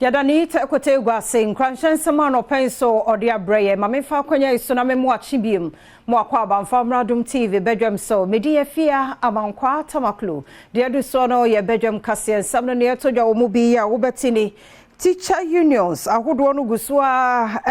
Yadani tekote gwase kranshen sama no penso ode abreye mamefa kwanya iso na memu achibiem mo akwa banfa Adom TV Badwam so medi afia amankwa tamaklu de adu so no ye Badwam kase samno ne etodwa wo mu bi ya wo betini teacher unions ahodo no gusua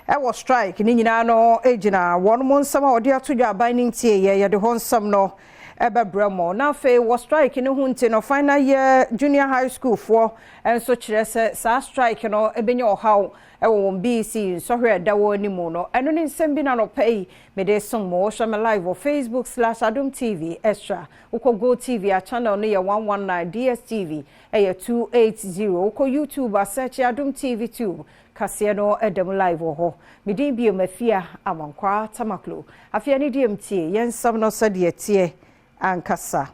ewo strike ni nyina no ejina won mo nsama ode atodwa aban ntie ye de ho nsam no Bremo na fe was strike ni hunte no final year junior high school for enso kire sa strike no ebenye ohaw ewo BC so hwe dawo ni mu no eno ni nsem bi na no pay me de som mo show me live on Facebook/Adom TV extra uko Go TV a channel no ye 119 DSTV 280 uko YouTube a search Adom TV 2 kase no edem live ho me din bi mafia amankwa tamaklo afia ni DMT yensam no so de tie ankasa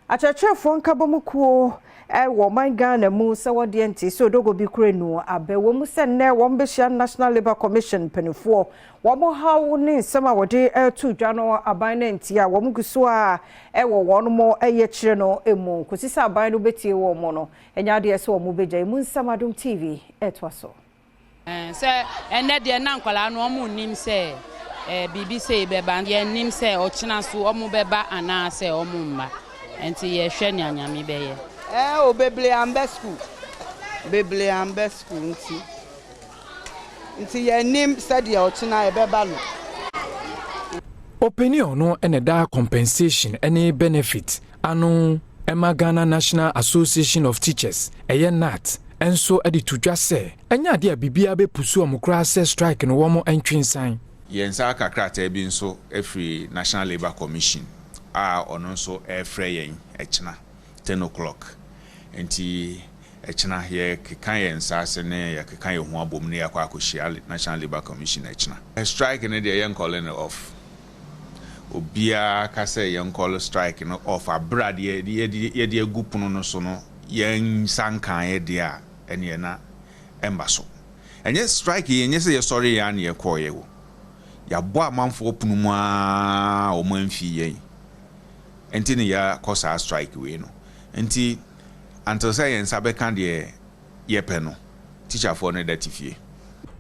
achachefo nkabomukuo wo man Ghana mu se wode enti so dogo bi kurenu abewo mu se ne wo mbehia National Labour Commission penifo wo mo hawo ni nsema wode tu dwa no aban na enti a wo muguso a wo won mo eye kire no emu kosisa aban no betie wo mo no enya de se wo mu beja mu nsema Adom TV etwaso se ene de na nkwala no mo nim se BBC beba ye nim se ochina so omo beba ana se omo mma enti ye hwe ni anyame beye o beble ambe school nti ye nim se de ochina e beba no opinion no eneda compensation any benefit anu Emma Ghana National Association of Teachers eye nat enso edi tudwa se enya de bibia be pusu omukra se strike no wo mo entwensan yensa kakrata bi nso every National Labour Commission ono nso efre yen echina 10 o'clock enti echina ye kekan yensa se ne ye kekan ye ho abom ne yakwa akohia National Labour Commission echina strike ne de yen calling off obia ka se yen call strike no off abrad ye de agupunu no so no yen sankan ye de a ene na embaso enye strike yenye se ye sorry ya na ye koye wo ya bo amanfo punumu a o manfi yen enti ne ya kosa strike we no enti until say yen sabe kan de ye pe no teacher for no datifie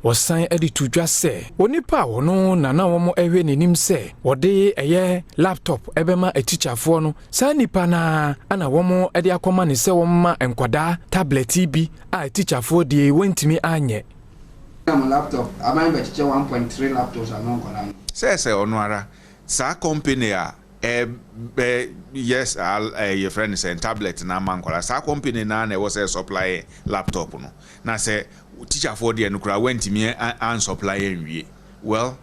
wosan edi tudwa se onipa wono nana womo ehwe nenim se wode eye laptop ebema a teacher for no sa nipa na ana womo edi akoma ne se womma enkwada tablet bi a teacher for de wentimi anye laptop aban be 1.3 laptops anon kola say ono ara sa company a yes your friend say tablet na man kola sa company na was a supply laptop no na say teacher for the nukura went me and supply enwie well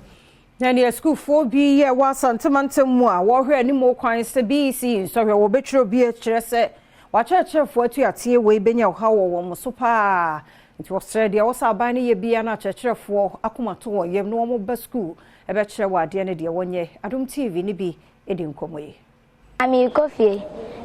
na school for bi ye wasantemantam a wo hwe ni mo kwan se BC so hwe wo betro bi a kire se wa churchfo atu atie we benya ha wo mo so pa it was said there was aban ye bia na churchfo akomato wo yem no mo ba school e be kire wa de ne de wonye Adom TV ni bi edi nkomoye Ami Kofi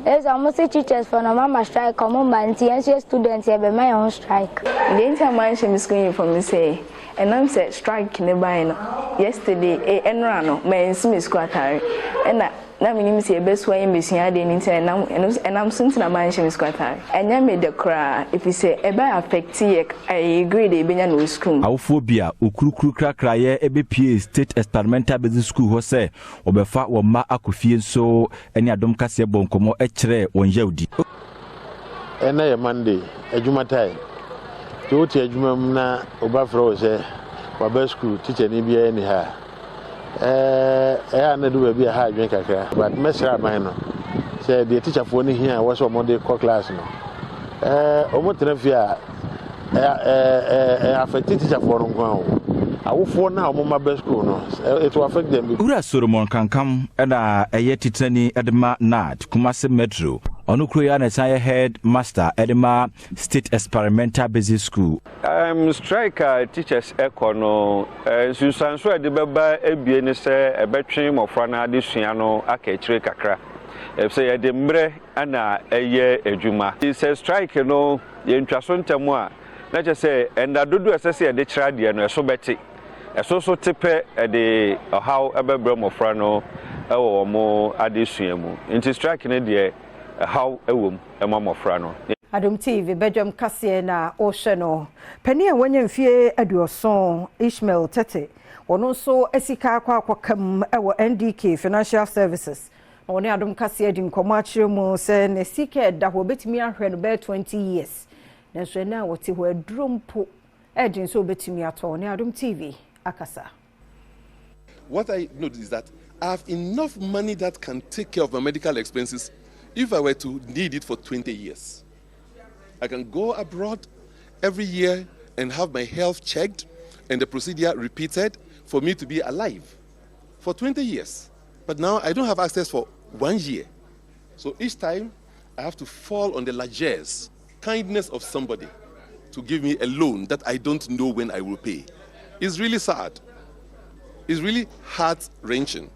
is almost teachers for no mama strike come manti and students e be my own strike the entire mansion is going for me say and I'm said strike ne buy no yesterday enra no my sim school attire and na me nim say be so yin besia de ni ten and I'm since na mansion school attire enya me the cra if you say e be affect I agree they be no school awofobia okurukuru krakra ye ebe PA state experimental business school ho say obefa wo ma akofie so eni Adom kase bonkomo e kire won yawdi ena ye Monday adwuma time to ti adwuma na obafra wo say wa school teacher ni bia ni ha na do be ha adwen kakra but mesra man no say the teacher for ni here was omode co class no omotra fi a affect teacher for no kwan awofo na omoma be school no it will affect them. Ura Solomon kankam na eye titani edema nad Kumasi Metro onukro ya na say head master edema state experimental business school strike teachers ekono susanso ede beba ebie ne se ebetwe mofra na adesua no akachire kakra say ede mbre ana eye adwuma say strike no ye ntwaso ntemu a na che say enda dodo esese ede kira de no eso beti eso so tepe ede how ebebra mofra no ewo mo adesua mu nti strike ne de how ewom ema mofra no Adom TV Badwam kase na osheno pani a wanya mfie aduoson Ishmael Tete ono so esika akwa kam ewo NDK Financial Services oni Adom kase edi nkomo akire mu se ne sika da ho betimi ahwe no be 20 years na so na wote ho adrompo edi so betimi ato oni Adom TV akasa. What I notice is that I have enough money that can take care of my medical expenses if I were to need it for 20 years. I can go abroad every year and have my health checked and the procedure repeated for me to be alive for 20 years. But now I don't have access for 1 year. So each time I have to fall on the largesse, kindness of somebody to give me a loan that I don't know when I will pay. It's really sad. It's really heart-wrenching.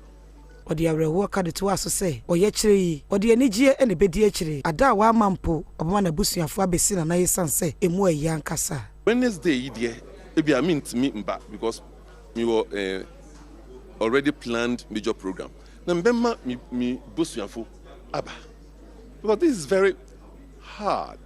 Odi arewo ka de to aso say oye kire odi anigye ene bedi akire ada wa mampo obama na busuafo abesi na yesan say emu ayi ankasa. Wednesday dey e be amint me mba because we were already planned major program. Na mbema mi busuafo aba. Because this is very hard.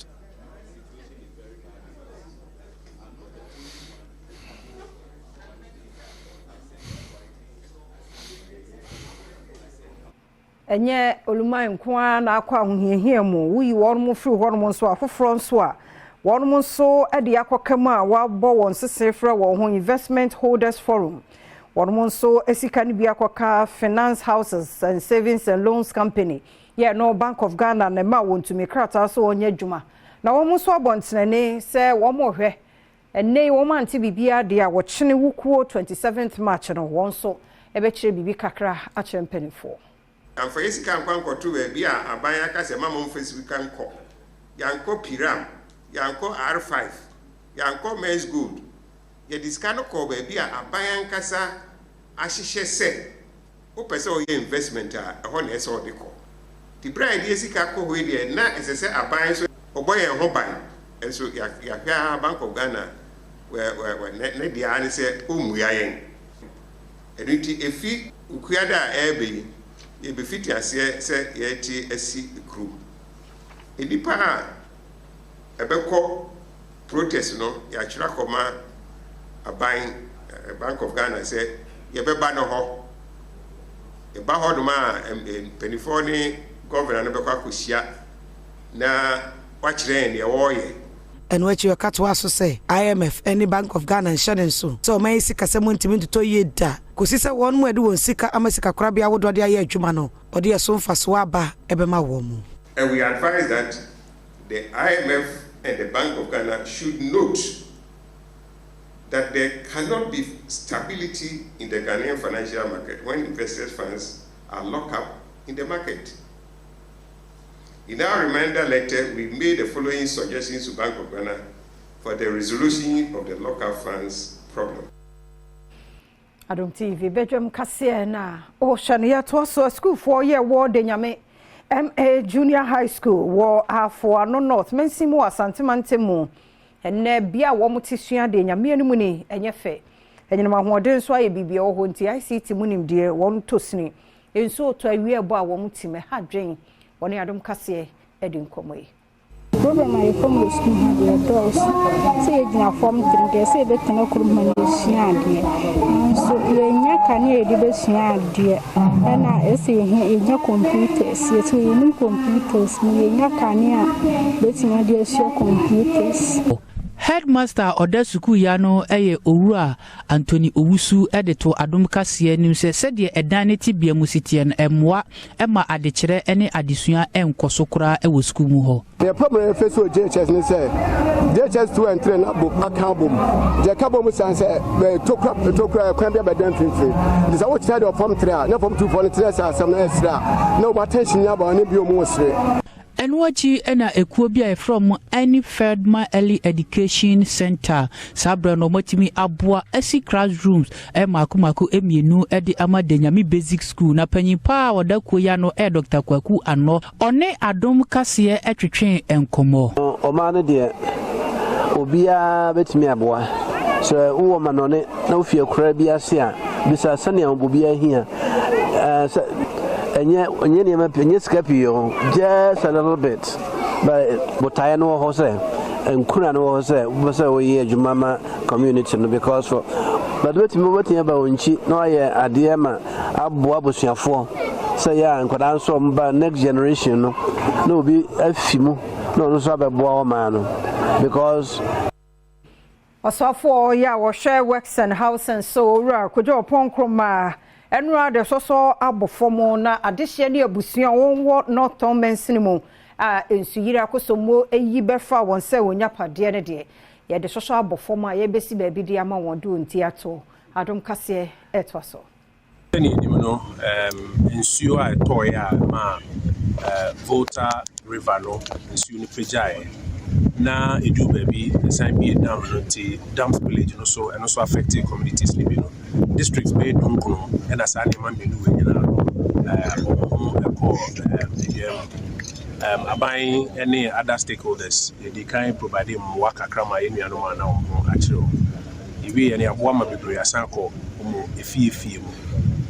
Enye oluman kwa na akwa ahohiahia mu wuyi wonmo firi wonmo so afoforo nso a wonmo so ede akokama a wabo won sesefra won ho investment holders forum wonmo so esika ne bi akoka finance houses and savings and loans company no Bank of Ghana na ma wontumi krata so onye dwuma na wonmo so abontenane se wonmo hwe enne wonmo anti bibia de a wo kyene wukuo 27th March no won so ebe kire bibi kakra a chempenifo. And for esi kan kwanko to be a abaya ka se mama mfesi kan ko yanko piram yanko R5 yanko men's good ye diskano ko be a abaya nkasa ahihye se o pese o ye investment a ho na ese o de ko the bride esi ka ko ho de na ese se abaya so oboye ho ban enso ya hwa Bank of Ghana we ne dia ani se o muya yen eniti efi ukuada ebe ye be fit ase se ye ti asi kru edipa ebekọ protest no ya chira koma aban Bank of Ghana se ye be ba no ho e ba ho do ma penifo ni governor no be kwa kosia na wa chire ne wo ye and what you cut was to say IMF any Bank of Ghana and Shannon so my sika se montimi to ye da kosisa won mu ade won sika amasika korabia wodo de aye adwuma no ode so mfaso aba ebema wo mu. And we advise that the IMF and the Bank of Ghana should note that there cannot be stability in the Ghanaian financial market when investors' funds are locked up in the market. In our reminder letter, we made the following suggestions to Bank of Ghana for the resolution of the local funds problem. Adom TV Badwam kase na oshania to so school for year war de nyame MA Junior High School war afo no North Mensimu Asantemantemu enne bia wo mutisua de nyame animu ni enye fe enyinama hoden so aye bibia wo ho nti ICT munim de won tosini enso to awie ebo a wo mutime hadwen woni Adom kase edi nkomoyi. Problem I come to school had the doors. Say you form 3 say bet no kurman dey so ye can ye dey be sia dey na say ye computers so you need computers ye can ya betina dey share computers. Headmaster Oda Suku Yano eye Owura Anthony Owusu edeto Adom kase nim se de edan ti bia musitie no emwa ema adekere ene adesua enkoso kora e wo school mu ho. The problem face with JHS ni say JHS 2 and 3 na bo aka bom je ka bom san say tokra kwan bia bedan finfin this what side of form 3 na form 2 form 3 say asem na extra no attention ya ba ni bi o mu osire. And what you ena ekuobia from any Fedma Early Education Center sabra no motimi abua esi classrooms makumaku emienu edi ama denyami basic school na panyimpa wada koya no Dr. Kwaku ano one Adom kase etwetwen enkomo o ma no de obia betimi abua so wo ma no ne na ofie kora bia se a bisa sane obia hia just a little bit. botae no ho se nkuna no ho se bo se we ye adwuma ma community no because for but wetin ba wonchi no aye ade ma aboa bosuafo say ya nkwada nso mba next generation no obi afimu no so abeboa o ma no because Osofo ya wo share works and house and so ra kojo ponkroma enra de soso abofomo na adehye ne abusua wonwo northern mensinimo a ensuyira kosomo eyi befa won se wonyapade ne de ye de soso abofomo a ye besi ba bi de ama won do nti ato adom kase etwaso ni no ensuo a toya ma Volta River no ensuo ni pejae na edu baby sign be dam no ti dam village no so and also affected communities ni no districts be donkono and as ani man menu we nyina abai any other stakeholders they can provide them work akrama enuano ma na achiro iwe any aboa ma bebre asanko efie mu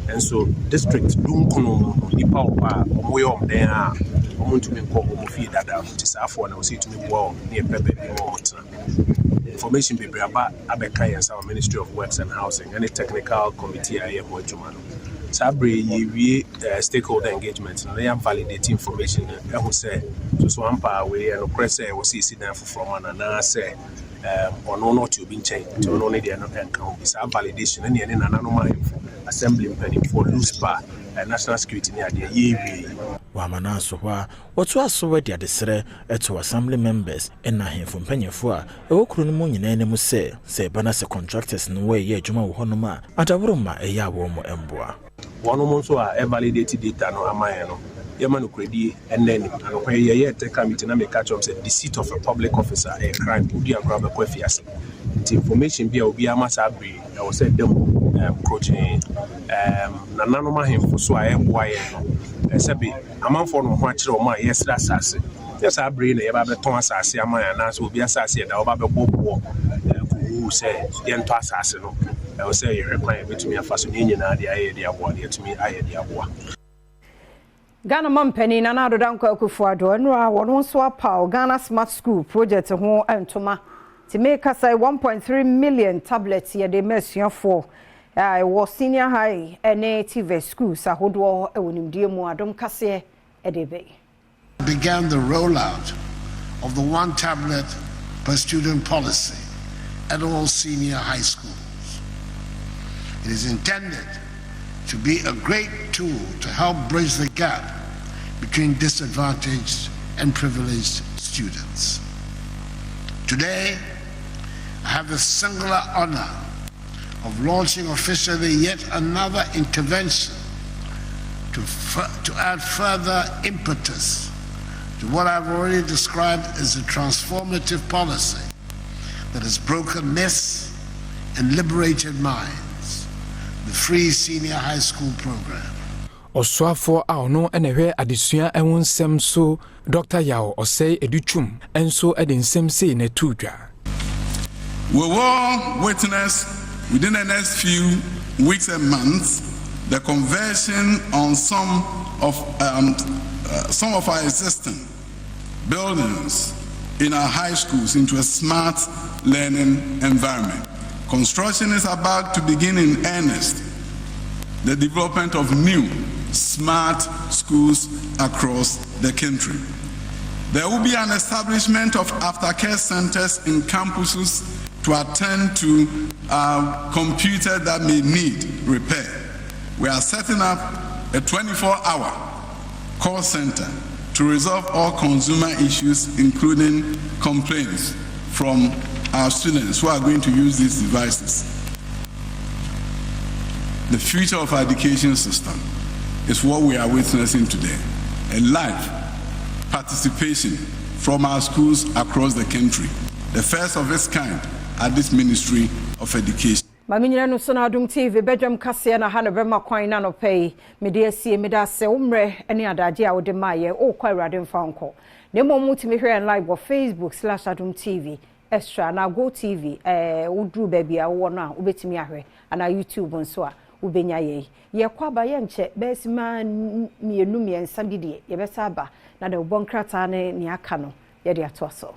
and so district donkono nipa opa omoyo den a omuntumi nko omufie dada tisafo na osi tumi boa ne pepe bi mo motna information be braba abeka yensa Ministry of Works and Housing and a technical committee aye ho adwuma no sabre ye stakeholder engagement no ya validate information e ho say so ampa we no press e wo see dan from na say ono not to be changed to no need no encounter is validation and any nanoma assembly planning for loose bar national security near the year wamana so hwa oto aso wadi adesere eto assembly members na hemfo mpanyefo a ewokuru no mu nyina ne mu se bana se contractors no we ye adwuma wo hono ma adaworo ma eya wo mo emboa wono mo so a validate data no amaye no yema no kredi enen anokwa ye te committee na me catch up say the seat of a public officer a crime udi agro be kwafiase the information bia obi amasa abre e wo say dem project na nanoma hemfo so a emboa ye no esebi amanfo no ho akire o ma yesra asase yesa abre na ye ba beton asase amaya na so obi asase da oba bebobo ku say ye nto asase no e wo say ye require betumi afaso ni nyina de aye de aboa de tumi aye de aboa Ghana Mampeni na Nado Danko Akufuado enra wono so apa Ghana Smart School project ho entoma to make us 1.3 million tablets ye de mesuafo was senior high native schools ahodo ewonimdie mu Adom kase edebe began the rollout of the one tablet per student policy at all senior high schools. It is intended to be a great tool to help bridge the gap between disadvantaged and privileged students. Today, I have the singular honor of launching officially yet another intervention to add further impetus to what I've already described as a transformative policy that has broken myths and liberated minds, the free senior high school program. Oswafo a ono enehwe adesua enwonsem so Dr. Yao Osei Educhum enso edensem sei na tudwa. We will witness within the next few weeks and months the conversion on some of our existing buildings in our high schools into a smart learning environment. Construction is about to begin in earnest. The development of new smart schools across the country. There will be an establishment of aftercare centers in campuses to attend to computers that may need repair. We are setting up a 24-hour call center to resolve all consumer issues, including complaints from our students who are going to use these devices. The future of our education system is what we are witnessing today. A live participation from our schools across the country. The first of its kind at this Ministry of Education. Maminyina no so na Adom TV Badwam kase na ha na bema kwan na no pay media sie meda se umre ene adaje a wode maye o kwa awrade mfa nko na momu timi hwe live on Facebook/Adom TV extra na Go TV wodru ba bia wo no a obetimi ahwe ana YouTube nso a ubenya ye kwa ba ye nche besima mienu miensa bidie ye besa ba na de obonkrata ne aka no ye de ato so